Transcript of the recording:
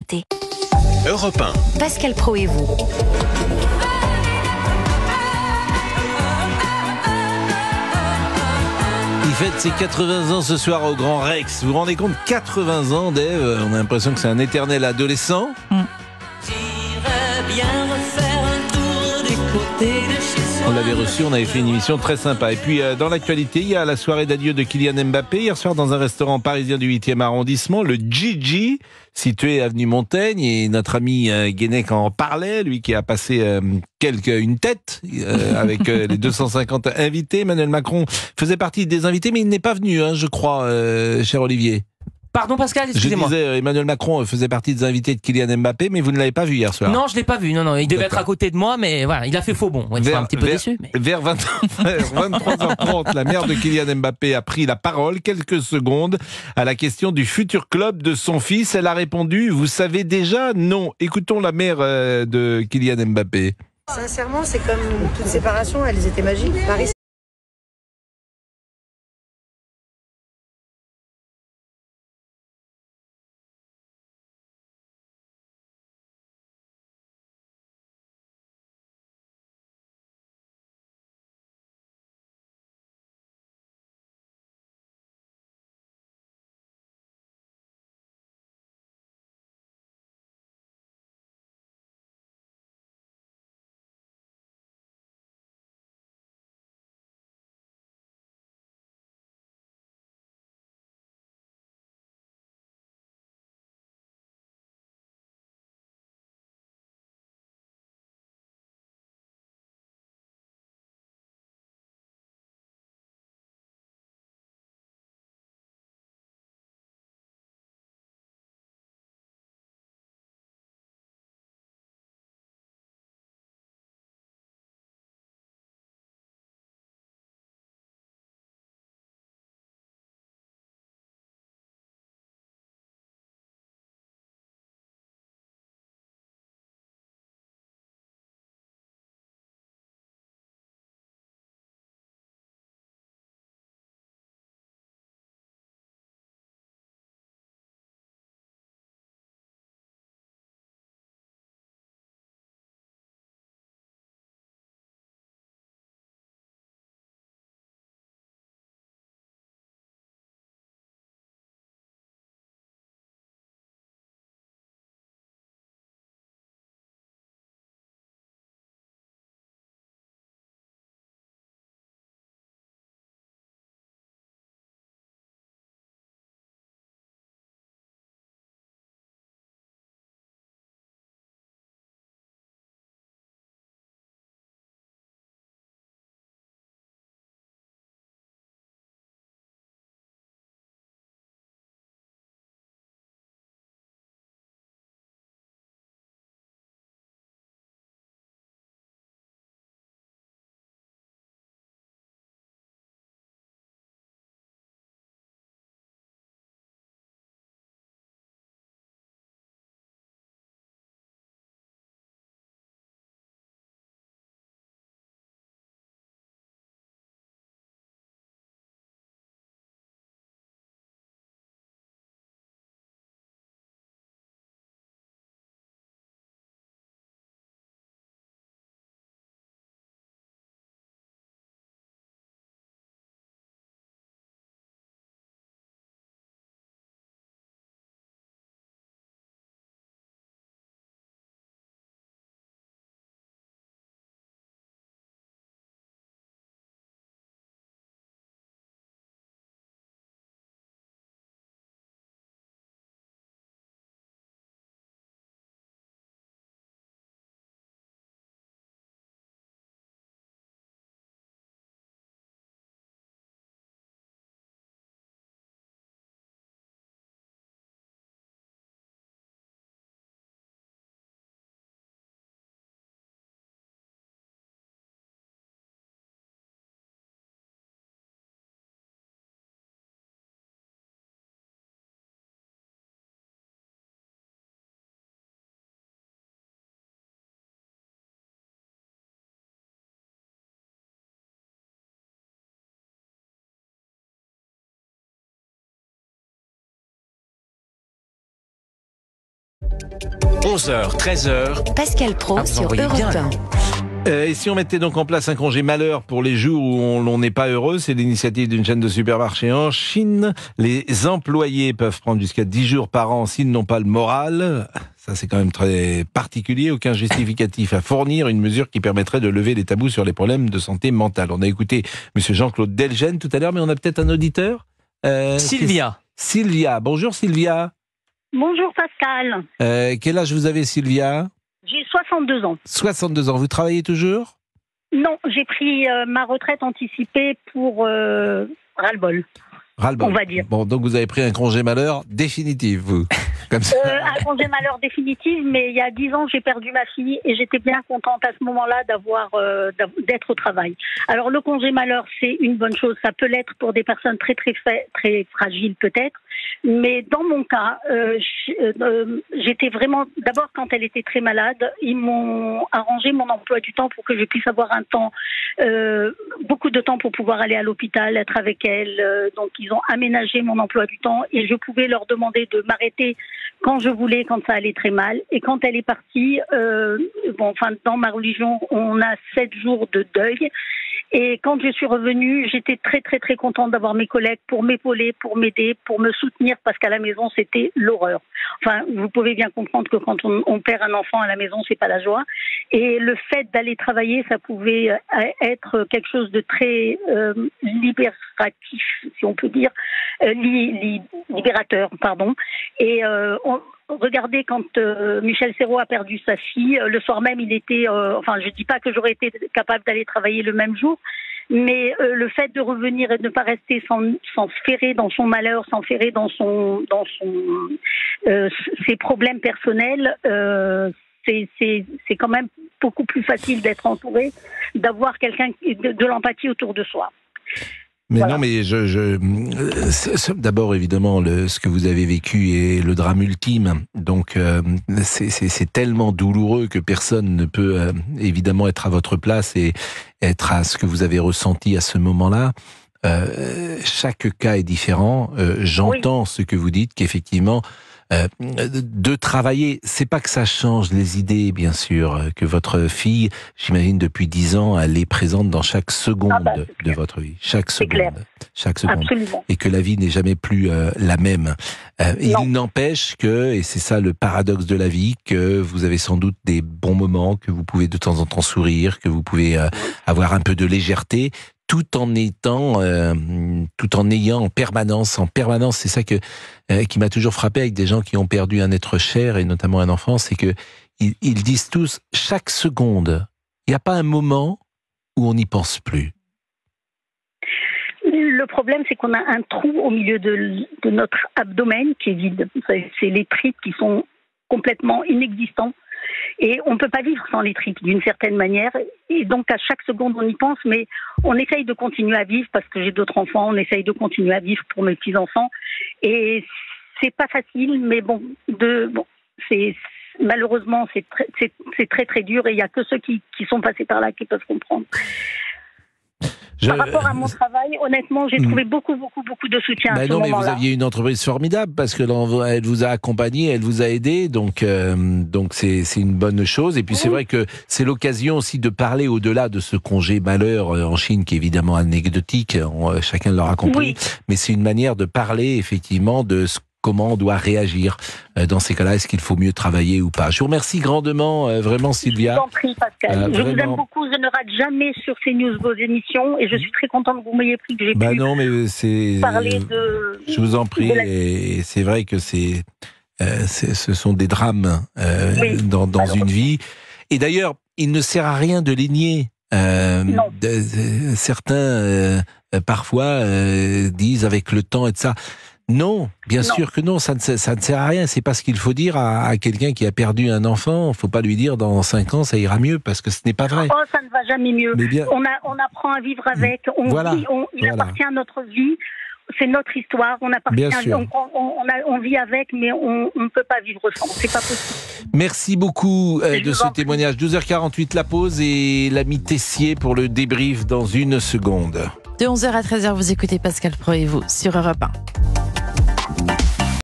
santé. Europe 1. Pascal Praud et vous. Il fête ses 80 ans ce soir au Grand Rex. Vous vous rendez compte, 80 ans, Dave, on a l'impression que c'est un éternel adolescent. On l'avait reçu, on avait fait une émission très sympa. Et puis dans l'actualité, il y a la soirée d'adieu de Kylian Mbappé. Hier soir, dans un restaurant parisien du 8e arrondissement, le Gigi, situé avenue Montaigne. Et notre ami Guénec en parlait, lui qui a passé une tête avec les 250 invités. Emmanuel Macron faisait partie des invités, mais il n'est pas venu, je crois, cher Olivier. Pardon Pascal, excusez-moi. Je disais, Emmanuel Macron faisait partie des invités de Kylian Mbappé, mais vous ne l'avez pas vu hier soir. Non, je l'ai pas vu. Non, il devait être à côté de moi, mais voilà, il a fait faux bon. Il était un petit peu déçu. Mais... Vers 23h30, la mère de Kylian Mbappé a pris la parole quelques secondes à la question du futur club de son fils. Elle a répondu, vous savez déjà, non. Écoutons la mère de Kylian Mbappé. Sincèrement, c'est comme toute séparation, elles étaient magiques. Paris, 11h, 13h. Pascal Praud sur Europe 1. Et si on mettait donc en place un congé malheur pour les jours où on n'est pas heureux, c'est l'initiative d'une chaîne de supermarchés en Chine. Les employés peuvent prendre jusqu'à 10 jours par an s'ils n'ont pas le moral. Ça, c'est quand même très particulier. Aucun justificatif à fournir. Une mesure qui permettrait de lever les tabous sur les problèmes de santé mentale. On a écouté monsieur Jean-Claude Delgène tout à l'heure, mais on a peut-être un auditeur. Sylvia. Sylvia. Bonjour Sylvia. Bonjour Pascal. Quel âge vous avez Sylvia ? J'ai 62 ans. 62 ans. Vous travaillez toujours ? Non, j'ai pris ma retraite anticipée pour ras-le-bol. Ras-le-bol. On va dire. Bon, donc vous avez pris un congé malheur définitif, vous. Comme ça. Un congé malheur définitif, mais il y a 10 ans, j'ai perdu ma fille et j'étais bien contente à ce moment-là d'être au travail. Alors le congé malheur, c'est une bonne chose. Ça peut l'être pour des personnes très fragiles peut-être. Mais dans mon cas, j'étais vraiment... D'abord, quand elle était très malade, ils m'ont arrangé mon emploi du temps pour que je puisse avoir un temps, beaucoup de temps pour pouvoir aller à l'hôpital, être avec elle. Donc, ils ont aménagé mon emploi du temps et je pouvais leur demander de m'arrêter quand je voulais, quand ça allait très mal. Et quand elle est partie, dans ma religion, on a 7 jours de deuil. Et quand je suis revenue, j'étais très très très contente d'avoir mes collègues pour m'épauler, pour m'aider, pour me soutenir, parce qu'à la maison c'était l'horreur. Enfin, vous pouvez bien comprendre que quand on perd un enfant à la maison, c'est pas la joie. Et le fait d'aller travailler, ça pouvait être quelque chose de très libératif, si on peut dire, libérateur, pardon. Et regardez, quand Michel Serrault a perdu sa fille, le soir même, il était... je dis pas que j'aurais été capable d'aller travailler le même jour, mais le fait de revenir et de ne pas rester sans ferrer dans son malheur, sans ferrer dans ses problèmes personnels, c'est quand même beaucoup plus facile d'être entouré, d'avoir quelqu'un de l'empathie autour de soi. Mais voilà. non, mais d'abord évidemment ce que vous avez vécu est le drame ultime. Donc c'est tellement douloureux que personne ne peut évidemment être à votre place et être à ce que vous avez ressenti à ce moment-là. Chaque cas est différent. J'entends ce que vous dites, qu'effectivement de travailler, c'est pas que ça change les idées, bien sûr, que votre fille, j'imagine depuis 10 ans, elle est présente dans chaque seconde de votre vie, chaque seconde. Absolument. Et que la vie n'est jamais plus la même. Il n'empêche que, et c'est ça le paradoxe de la vie, que vous avez sans doute des bons moments, que vous pouvez de temps en temps sourire, que vous pouvez avoir un peu de légèreté, tout en ayant en permanence, c'est ça qui m'a toujours frappé avec des gens qui ont perdu un être cher et notamment un enfant, c'est que ils disent tous chaque seconde, il n'y a pas un moment où on n'y pense plus. Le problème, c'est qu'on a un trou au milieu de notre abdomen qui est vide. C'est les tripes qui sont complètement inexistants. Et on ne peut pas vivre sans les tripes, d'une certaine manière. Et donc, à chaque seconde, on y pense, mais on essaye de continuer à vivre parce que j'ai d'autres enfants. On essaye de continuer à vivre pour mes petits-enfants. Et c'est pas facile, mais malheureusement, c'est très, très dur. Et il n'y a que ceux qui sont passés par là qui peuvent comprendre. Par rapport à mon travail, honnêtement, j'ai trouvé beaucoup de soutien à ce moment-là. Mais vous aviez une entreprise formidable parce que elle vous a accompagné, elle vous a aidé, donc c'est une bonne chose. Et puis c'est vrai que c'est l'occasion aussi de parler au-delà de ce congé malheur en Chine qui est évidemment anecdotique, chacun l'aura compris, mais c'est une manière de parler effectivement de comment on doit réagir dans ces cas-là. Est-ce qu'il faut mieux travailler ou pas? Je vous remercie grandement, vraiment Sylvia. Je vous en prie Pascal. Je vous aime beaucoup, je ne rate jamais sur CNews vos émissions et je suis très contente que vous m'ayez pris, que j'ai pu parler de... Je vous en prie, et c'est vrai que ce sont des drames dans une vie. Et d'ailleurs, il ne sert à rien de les nier. Certains, parfois, disent avec le temps et de ça... Non, bien sûr que non, ça ne sert à rien. C'est pas ce qu'il faut dire à quelqu'un qui a perdu un enfant. Faut pas lui dire dans 5 ans ça ira mieux, parce que ce n'est pas vrai. Oh, ça ne va jamais mieux. On apprend à vivre avec. Il appartient à notre vie. C'est notre histoire. On vit avec, mais on ne peut pas vivre sans. C'est pas possible. Merci beaucoup de ce témoignage. 12h48, la pause et l'ami Tessier pour le débrief dans une seconde. De 11h à 13h, vous écoutez Pascal Praud et vous sur Europe 1.